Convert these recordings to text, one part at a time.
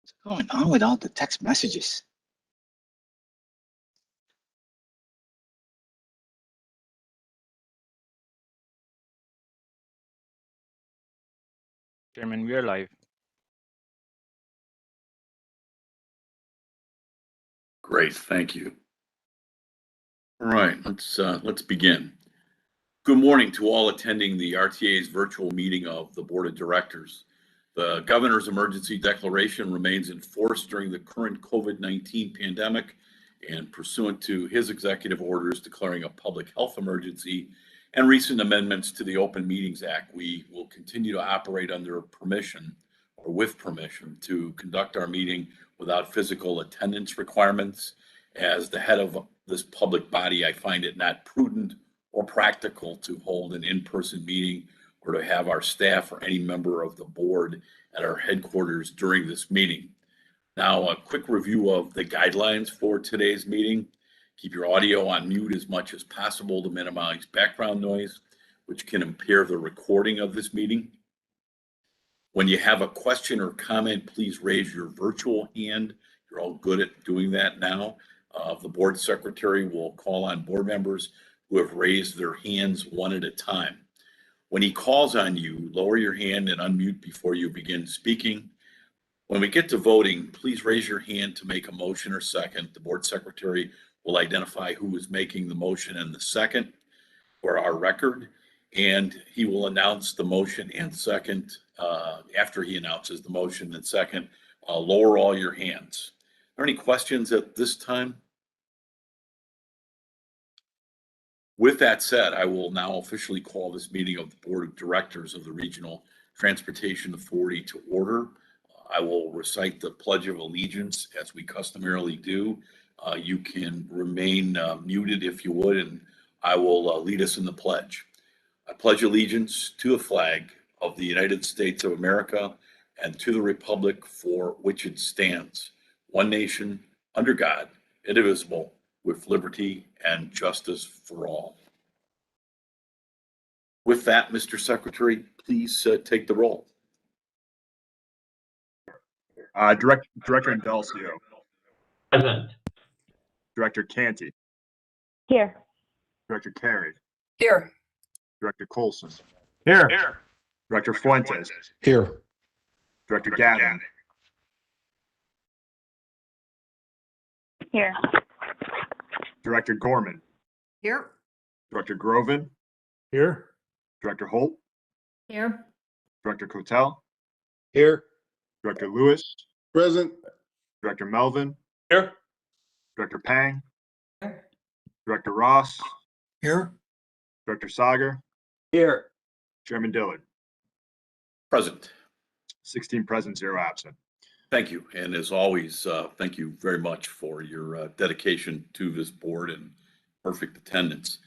What's going on with all the text messages? Chairman, we are live. Great, thank you. All right, let's begin. Good morning to all attending the RTA's virtual meeting of the Board of Directors. The Governor's emergency declaration remains in force during the current COVID-19 pandemic, and pursuant to his executive orders declaring a public health emergency and recent amendments to the Open Meetings Act, we will continue to operate under permission or with permission to conduct our meeting without physical attendance requirements. As the head of this public body, I find it not prudent or practical to hold an in-person meeting or to have our staff or any member of the board at our headquarters during this meeting. Now, a quick review of the guidelines for today's meeting. Keep your audio on mute as much as possible to minimize background noise, which can impair the recording of this meeting. When you have a question or comment, please raise your virtual hand. You're all good at doing that now. The board secretary will call on board members who have raised their hands one at a time. When he calls on you, lower your hand and unmute before you begin speaking. When we get to voting, please raise your hand to make a motion or second. The board secretary will identify who is making the motion and the second for our record, and he will announce the motion and second. After he announces the motion and second, lower all your hands. Are there any questions at this time? With that said, I will now officially call this meeting of the Board of Directors of the Regional Transportation Authority to order. I will recite the Pledge of Allegiance as we customarily do. You can remain muted if you would, and I will lead us in the pledge. I pledge allegiance to the flag of the United States of America and to the republic for which it stands, one nation, under God, indivisible, with liberty and justice for all. With that, Mr. Secretary, please take the roll. Director Indelcio. Present. Director Canty. Here. Director Carey. Here. Director Colson. Here. Director Fuentes. Here. Director Gavin. Here. Director Gorman. Here. Director Groven. Here. Director Holt. Here. Director Cotel. Here. Director Lewis. Present. Director Melvin. Here. Director Pang. Here. Director Ross. Here. Director Sager. Here. Chairman Dillard. Present. 16 present, 0 absent. Thank you. And as always, thank you very much for your dedication to this board and perfect attendance.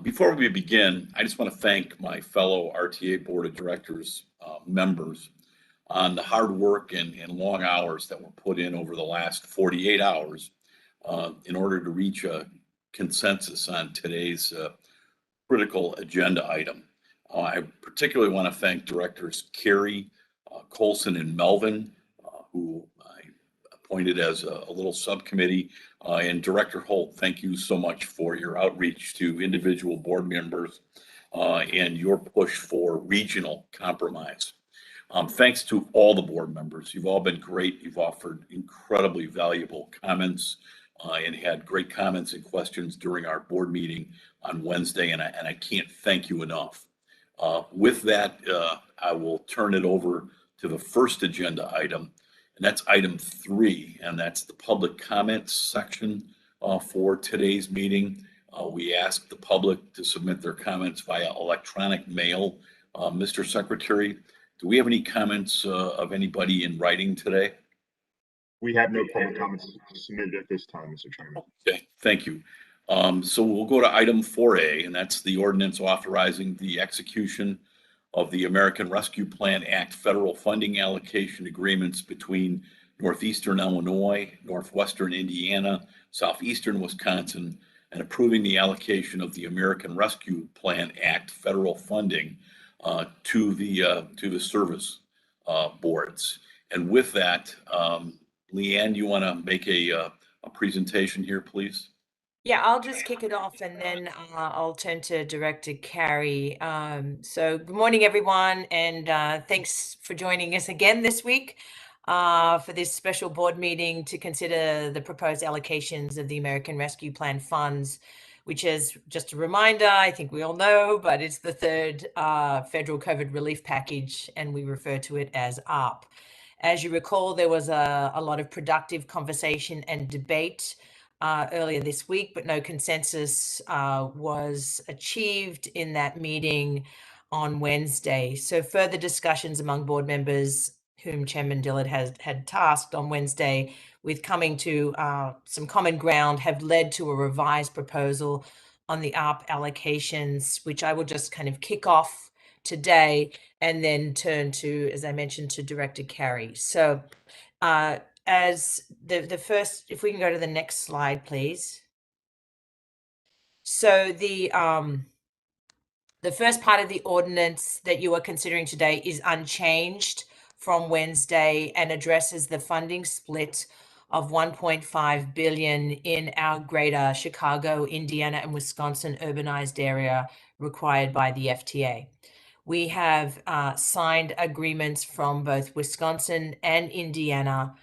Before we begin, I just want to thank my fellow RTA Board of Directors members on the hard work and long hours that were put in over the last 48 hours in order to reach a consensus on today's critical agenda item. I particularly want to thank Directors Carey, Colson, and Melvin, who I appointed as a little subcommittee, and Director Holt. Thank you so much for your outreach to individual board members and your push for regional compromise. Thanks to all the board members. You've all been great. You've offered incredibly valuable comments and had great comments and questions during our board meeting on Wednesday, and I can't thank you enough. With that, I will turn it over to the first agenda item, and that's item 3, and that's the public comments section for today's meeting. We ask the public to submit their comments via electronic mail. Mr. Secretary, do we have any comments of anybody in writing today? We have no public comments submitted at this time, Mr. Chairman. Okay, thank you. So we'll go to item 4A, and that's the ordinance authorizing the execution of the American Rescue Plan Act federal funding allocation agreements between Northeastern Illinois, Northwestern Indiana, Southeastern Wisconsin, and approving the allocation of the American Rescue Plan Act federal funding to the service boards. And with that, Leanne, you want to make a presentation here, please? Yeah, I'll just kick it off and then I'll turn to Director Carey. So good morning, everyone, and thanks for joining us again this week for this special board meeting to consider the proposed allocations of the American Rescue Plan funds, which is just a reminder, I think we all know, but it's the third federal COVID relief package, and we refer to it as ARP. As you recall, there was a lot of productive conversation and debate earlier this week, but no consensus was achieved in that meeting on Wednesday. So further discussions among board members, whom Chairman Dillard had tasked on Wednesday with coming to some common ground, have led to a revised proposal on the ARP allocations, which I will just kind of kick off today and then turn to, as I mentioned, to Director Carey. So as the first, if we can go to the next slide, please. So the first part of the ordinance that you are considering today is unchanged from Wednesday and addresses the funding split of 1.5 billion in our greater Chicago, Indiana, and Wisconsin urbanized area required by the FTA. We have signed agreements from both Wisconsin and Indiana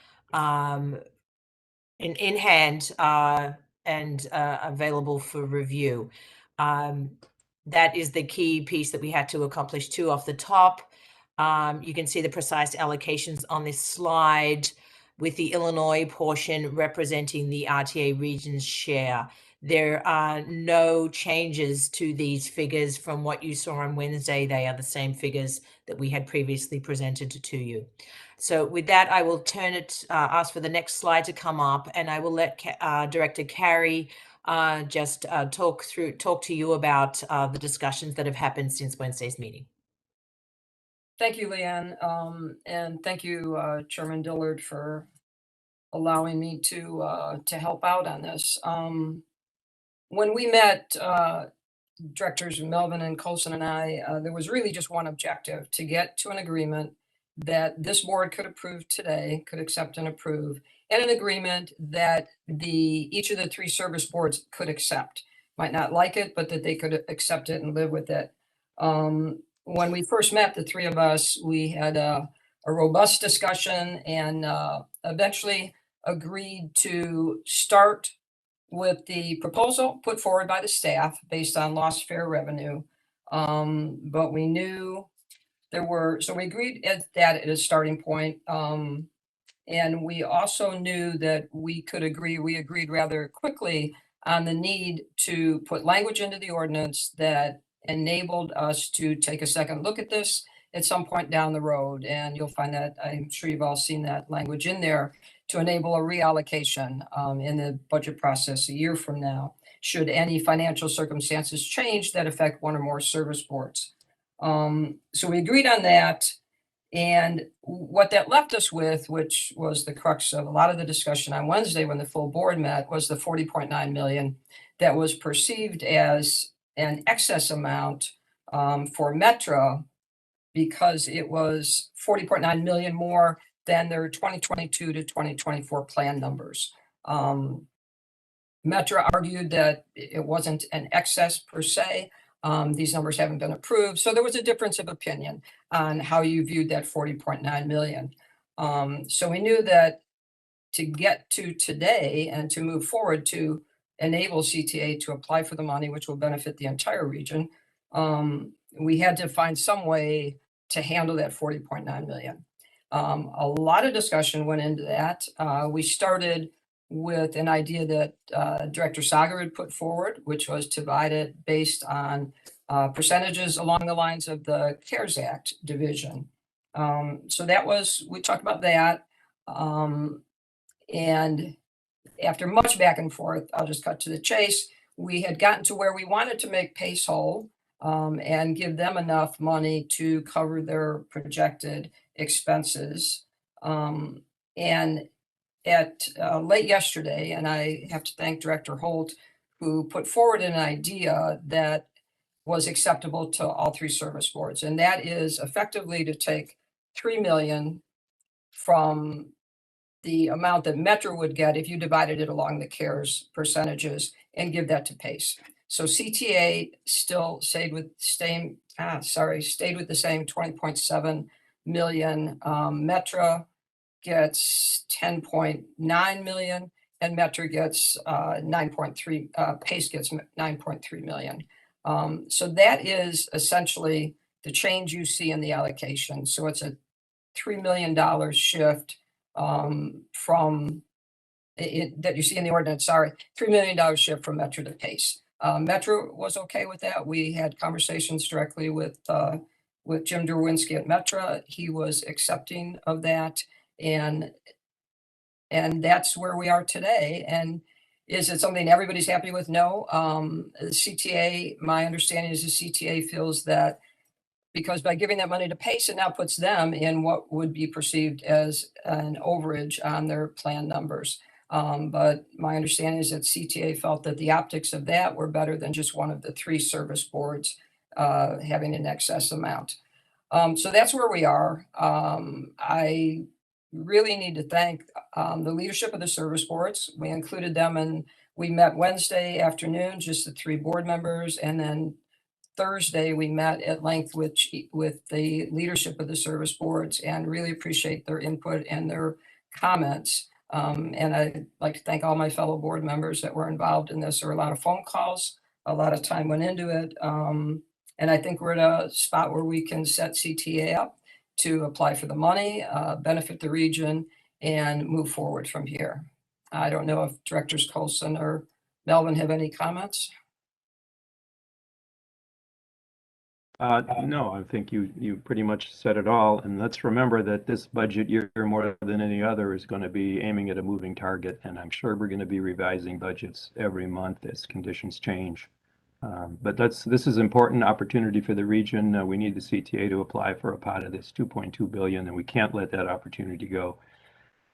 in hand and available for review. That is the key piece that we had to accomplish too off the top. You can see the precise allocations on this slide with the Illinois portion representing the RTA region's share. There are no changes to these figures from what you saw on Wednesday. They are the same figures that we had previously presented to you. So with that, I will turn it, ask for the next slide to come up, and I will let Director Carey just talk to you about the discussions that have happened since Wednesday's meeting. Thank you, Leanne. And thank you, Chairman Dillard, for allowing me to help out on this. When we met, Directors Melvin and Colson and I, there was really just one objective: to get to an agreement that this board could approve today, could accept and approve, and an agreement that each of the three service boards could accept. Might not like it, but that they could accept it and live with it. When we first met, the three of us, we had a robust discussion and eventually agreed to start with the proposal put forward by the staff based on lost fare revenue. But we knew so we agreed at that at a starting point. And we also knew that we agreed rather quickly on the need to put language into the ordinance that enabled us to take a second look at this at some point down the road. And you'll find that, I'm sure you've all seen that language in there, to enable a reallocation in the budget process a year from now, should any financial circumstances change that affect one or more service boards. So we agreed on that. And what that left us with, which was the crux of a lot of the discussion on Wednesday when the full board met, was the 40.9 million that was perceived as an excess amount for Metro, because it was 40.9 million more than their 2022 to 2024 plan numbers. Metro argued that it wasn't an excess per se. These numbers haven't been approved. So there was a difference of opinion on how you viewed that 40.9 million. So we knew that to get to today and to move forward to enable CTA to apply for the money, which will benefit the entire region, we had to find some way to handle that 40.9 million. A lot of discussion went into that. We started with an idea that Director Sager had put forward, which was to divide it based on percentages along the lines of the CARES Act division. So we talked about that. And after much back and forth, I'll just cut to the chase, we had gotten to where we wanted to make PACE whole and give them enough money to cover their projected expenses. And at late yesterday, and I have to thank Director Holt, who put forward an idea that was acceptable to all three service boards, and that is effectively to take 3 million from the amount that Metro would get if you divided it along the CARES percentages and give that to PACE. So CTA still stayed with the same 20.7 million. Metro gets 10.9 million and Metro gets 9.3, PACE gets 9.3 million. So that is essentially the change you see in the allocation. So it's a $3 million shift from that you see in the ordinance, $3 million shift from Metro to PACE. Metro was okay with that. We had conversations directly with Jim Derwinski at Metro. He was accepting of that. And that's where we are today. And is it something everybody's happy with? No. The CTA, my understanding is the CTA feels that because by giving that money to PACE, it now puts them in what would be perceived as an overage on their plan numbers. But my understanding is that CTA felt that the optics of that were better than just one of the 3 service boards having an excess amount. So that's where we are. I really need to thank the leadership of the service boards. We included them and we met Wednesday afternoon, just the 3 board members, and then Thursday, we met at length with the leadership of the service boards and really appreciate their input and their comments. And I'd like to thank all my fellow board members that were involved in this. There were a lot of phone calls, a lot of time went into it. And I think we're at a spot where we can set CTA up to apply for the money, benefit the region, and move forward from here. I don't know if Directors Colson or Melvin have any comments. No, I think you pretty much said it all. And let's remember that this budget year, more than any other, is going to be aiming at a moving target. And I'm sure we're going to be revising budgets every month as conditions change. But this is an important opportunity for the region. We need the CTA to apply for a pot of this $2.2 billion, and we can't let that opportunity go.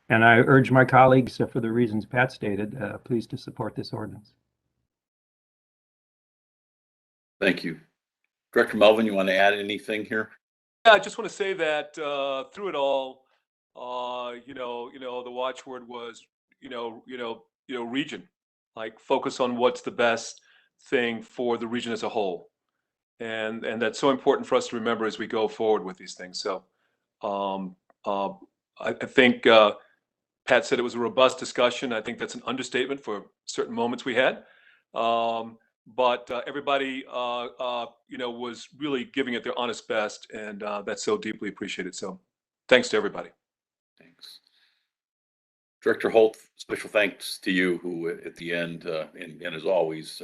And I urge my colleagues, for the reasons Pat stated, please to support this ordinance. Thank you. Director Melvin, you want to add anything here? Yeah, I just want to say that through it all, the watchword was, region, like focus on what's the best thing for the region as a whole, and that's so important for us to remember as we go forward with these things. So, I think Pat said it was a robust discussion. I think that's an understatement for certain moments we had. But everybody, was really giving it their honest best, and that's so deeply appreciated. So thanks to everybody. Thanks. Director Holt, special thanks to you, who at the end, and as always,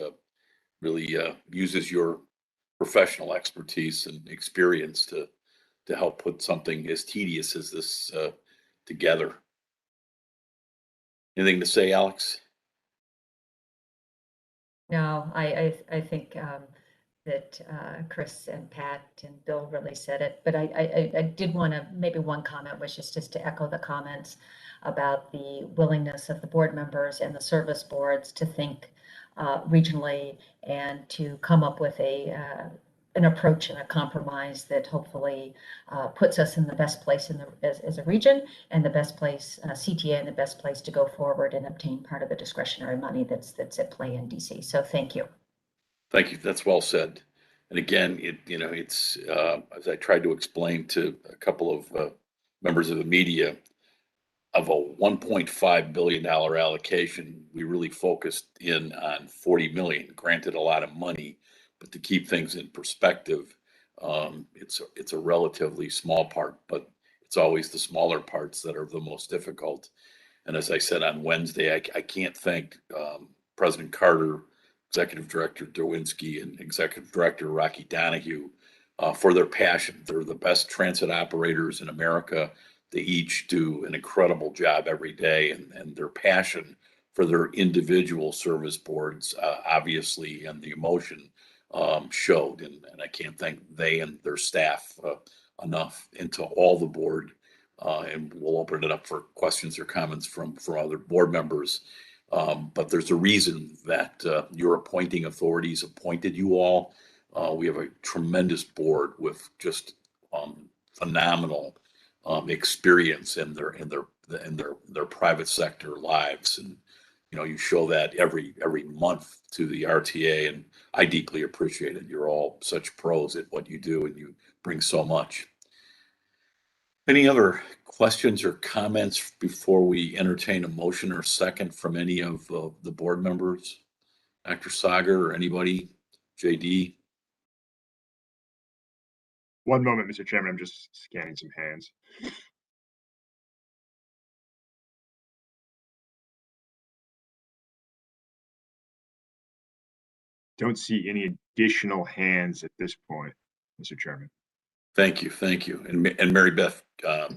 really uses your professional expertise and experience to help put something as tedious as this together. Anything to say, Alex? No, I think that Chris and Pat and Bill really said it, but I did want to, maybe one comment was just to echo the comments about the willingness of the board members and the service boards to think regionally and to come up with an approach and a compromise that hopefully puts us in the best place as a region, and the best place, CTA, and the best place to go forward and obtain part of the discretionary money that's at play in DC. So thank you. Thank you. That's well said. And again, it's as I tried to explain to a couple of members of the media, of a $1.5 billion allocation, we really focused in on 40 million. Granted, a lot of money, but to keep things in perspective, it's a relatively small part, but it's always the smaller parts that are the most difficult. And as I said on Wednesday, I can't thank President Carter, Executive Director Derwinski, and Executive Director Rocky Donahue for their passion. They're the best transit operators in America. They each do an incredible job every day, and their passion for their individual service boards, obviously, and the emotion showed. And I can't thank they and their staff enough, and to all the board. And we'll open it up for questions or comments from other board members. But there's a reason that your appointing authorities appointed you all. We have a tremendous board with just phenomenal experience in their private sector lives. And, you know, you show that every month to the RTA, and I deeply appreciate it. You're all such pros at what you do, and you bring so much. Any other questions or comments before we entertain a motion or second from any of the board members? Dr. Sager or anybody? JD? One moment, Mr. Chairman, I'm just scanning some hands. Don't see any additional hands at this point, Mr. Chairman. Thank you. And Mary Beth,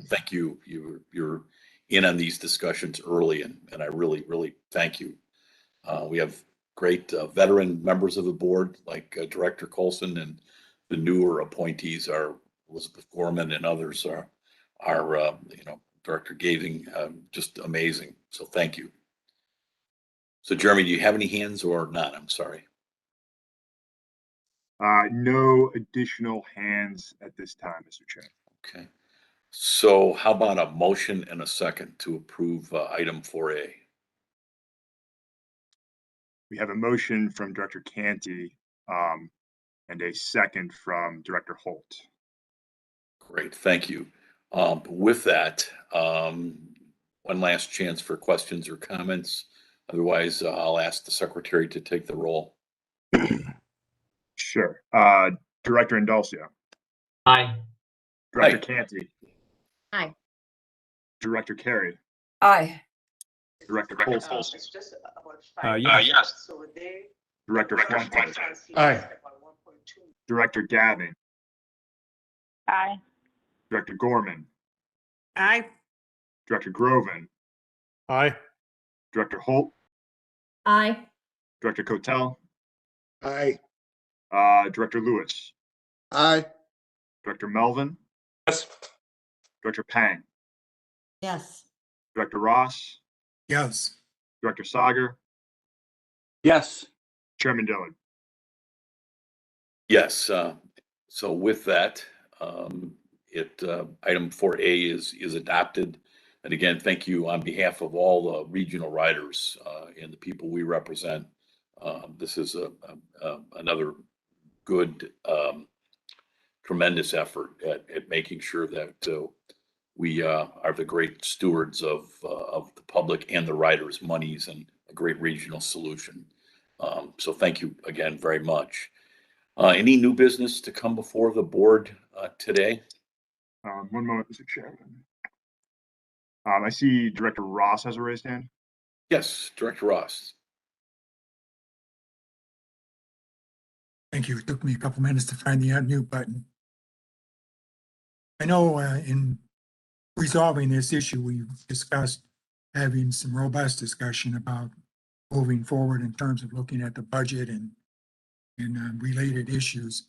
thank you. You're in on these discussions early, and I really thank you. We have great veteran members of the board like Director Colson, and the newer appointees are Elizabeth Gorman and others are Director Gaving, just amazing. So thank you. So Jeremy, do you have any hands or not? I'm sorry. No additional hands at this time, Mr. Chairman. Okay. So how about a motion and a second to approve item 4A? We have a motion from Director Canty and a second from Director Holt. Great, thank you. With that, one last chance for questions or comments. Otherwise, I'll ask the secretary to take the roll. Sure. Director Indulcio. Aye. Director Aye. Canty. Aye. Director Carey. Aye. Director Colson. Yes. Director Fuentes. Aye. Director Gavin. Aye. Director Gorman. Aye. Director Groven. Aye. Director Holt. Aye. Director Cotel. Aye. Director Lewis. Aye. Director Melvin. Yes. Director Pang. Yes. Director Ross. Yes. Director Sager. Yes. Chairman Dillard. Yes. So with that, item 4A is adopted. And again, thank you on behalf of all the regional riders and the people we represent. This is another good, tremendous effort at making sure that we are the great stewards of the public and the riders' monies, and a great regional solution. So thank you again very much. Any new business to come before the board today? One moment, Mr. Chairman. I see Director Ross has a raised hand. Yes, Director Ross. Thank you. It took me a couple minutes to find the unmute button. I know in resolving this issue, we've discussed having some robust discussion about moving forward in terms of looking at the budget and related issues.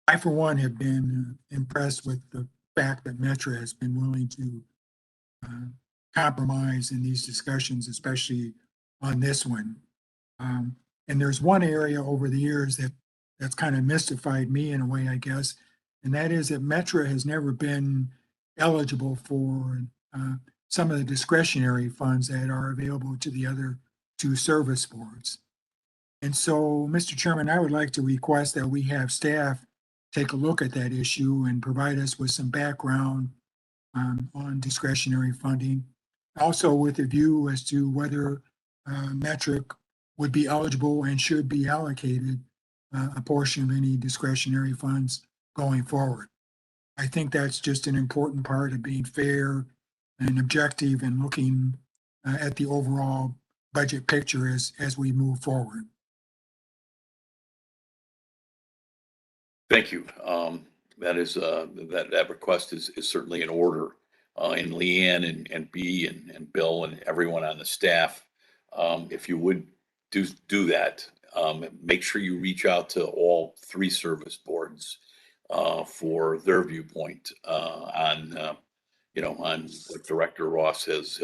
I, for one, have been impressed with the fact that Metra has been willing to compromise in these discussions, especially on this one. And there's one area over the years that's kind of mystified me in a way, I guess, and that is that Metra has never been eligible for some of the discretionary funds that are available to the other two service boards. And so, Mr. Chairman, I would like to request that we have staff take a look at that issue and provide us with some background on discretionary funding. Also with a view as to whether Metric would be eligible and should be allocated a portion of any discretionary funds going forward. I think that's just an important part of being fair and objective and looking at the overall budget picture as we move forward. Thank you. That is that request is certainly in order. And Leanne and B and Bill and everyone on the staff, if you would do that, make sure you reach out to all three service boards for their viewpoint on what Director Ross has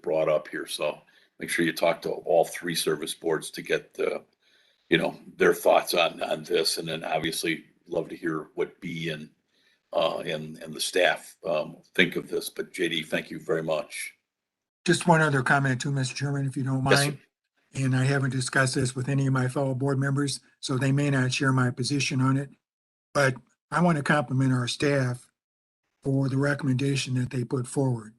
brought up here. So make sure you talk to all three service boards to get their thoughts on this, and then obviously love to hear what B and and the staff think of this. But JD, thank you very much. Just one other comment too, Mr. Chairman, if you don't Yes, sir. mind. And I haven't discussed this with any of my fellow board members, so they may not share my position on it. But I want to compliment our staff for the recommendation that they put forward.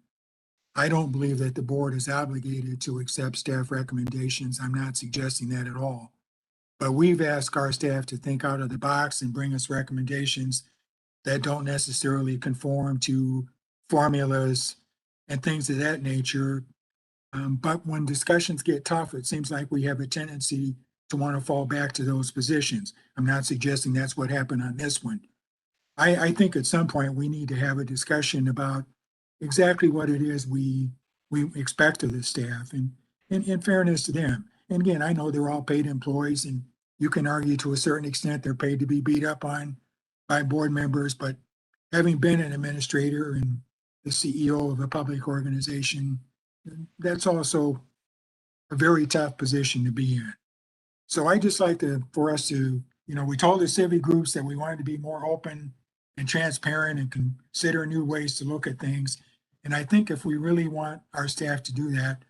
I don't believe that the board is obligated to accept staff recommendations. I'm not suggesting that at all. But we've asked our staff to think out of the box and bring us recommendations that don't necessarily conform to formulas and things of that nature. But when discussions get tough, it seems like we have a tendency to want to fall back to those positions. I'm not suggesting that's what happened on this one. I think at some point we need to have a discussion about exactly what it is we expect of the staff and in fairness to them. And again, I know they're all paid employees, and you can argue to a certain extent they're paid to be beat up on by board members, but having been an administrator and the CEO of a public organization, that's also a very tough position to be in. So I just like for us to, we told the civic groups that we wanted to be more open and transparent and consider new ways to look at things. And I think if we really want our staff to do that,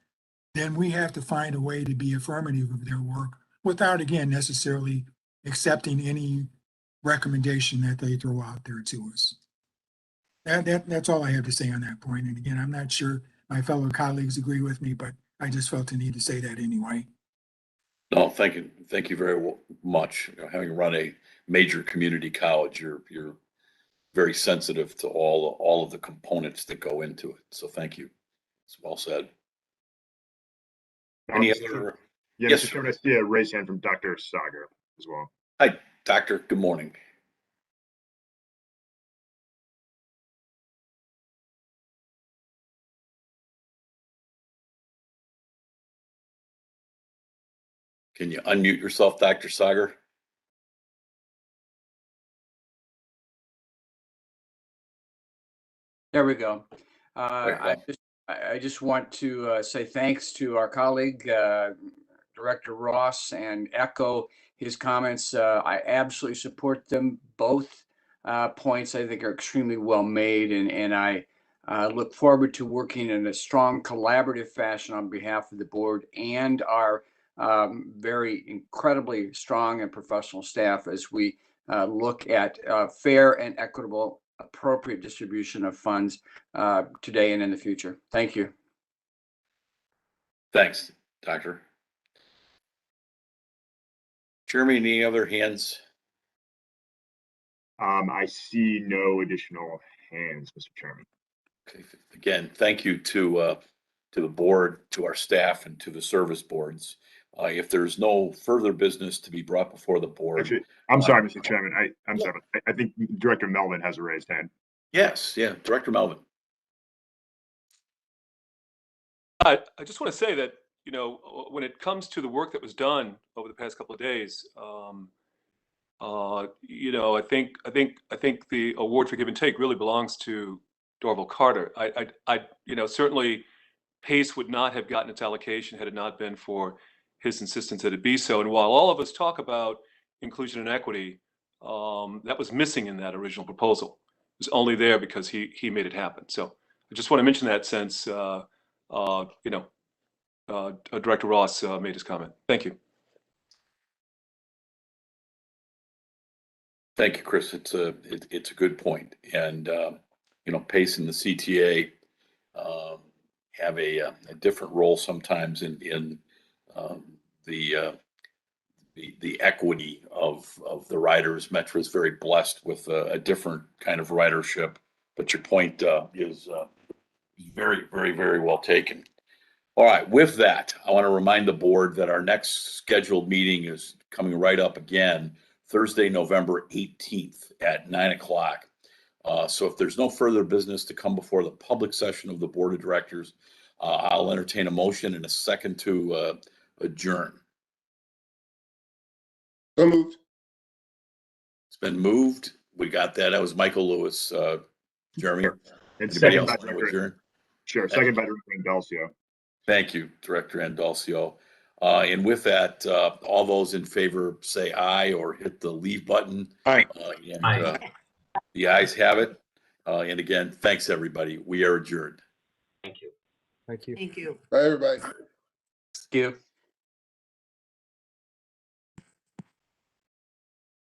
then we have to find a way to be affirmative of their work without, again, necessarily accepting any recommendation that they throw out there to us. That's all I have to say on that point. And again, I'm not sure my fellow colleagues agree with me, but I just felt the need to say that anyway. No, thank you. Thank you very much. Having run a major community college, you're very sensitive to all of the components that go into it. So thank you. It's well said. Any other? Yeah, Yes, Mr. sir. Chairman, I see a raised hand from Dr. Sager as well. Hi, Doctor. Good morning. Can you unmute yourself, Dr. Sager? There we go. Right, I just want to say thanks to our colleague, Director Ross, and echo his comments. I absolutely support them. Both points I think are extremely well made, and I look forward to working in a strong collaborative fashion on behalf of the board and our very incredibly strong and professional staff as we look at fair and equitable appropriate distribution of funds today and in the future. Thank you. Thanks, Doctor. Jeremy, any other hands? I see no additional hands, Mr. Chairman. Okay. Again, thank you to the board, to our staff, and to the service boards. If there's no further business to be brought before the board. Actually, I'm sorry, Mr. Chairman. I'm sorry. I think Director Melvin has a raised hand. Yes, yeah, Director Melvin. I just want to say that, when it comes to the work that was done over the past couple of days, I think the award for give and take really belongs to Dorval Carter. Certainly PACE would not have gotten its allocation had it not been for his insistence that it be so. And while all of us talk about inclusion and equity, that was missing in that original proposal. It was only there because he made it happen. So I just want to mention that since Director Ross made his comment. Thank you. Thank you, Chris. It's a good point. And PACE and the CTA have a different role sometimes in the equity of the riders. Metro is very blessed with a different kind of ridership, but your point is very, very, very well taken. All right, with that, I want to remind the board that our next scheduled meeting is coming right up again, Thursday, November 18th at 9 o'clock. So if there's no further business to come before the public session of the board of directors, I'll entertain a motion in a second to adjourn. So moved. It's been moved. We got that. That was Michael Lewis. Jeremy, And anybody second else by want to Director. adjourn? Sure. Second by Director Indalcio. Thank you, Director Andalcio. And with that, all those in favor say aye or hit the leave button. Aye. And Aye. The ayes have it. And again, thanks, everybody. We are adjourned. Thank you. Thank you. Bye, everybody. Thank you.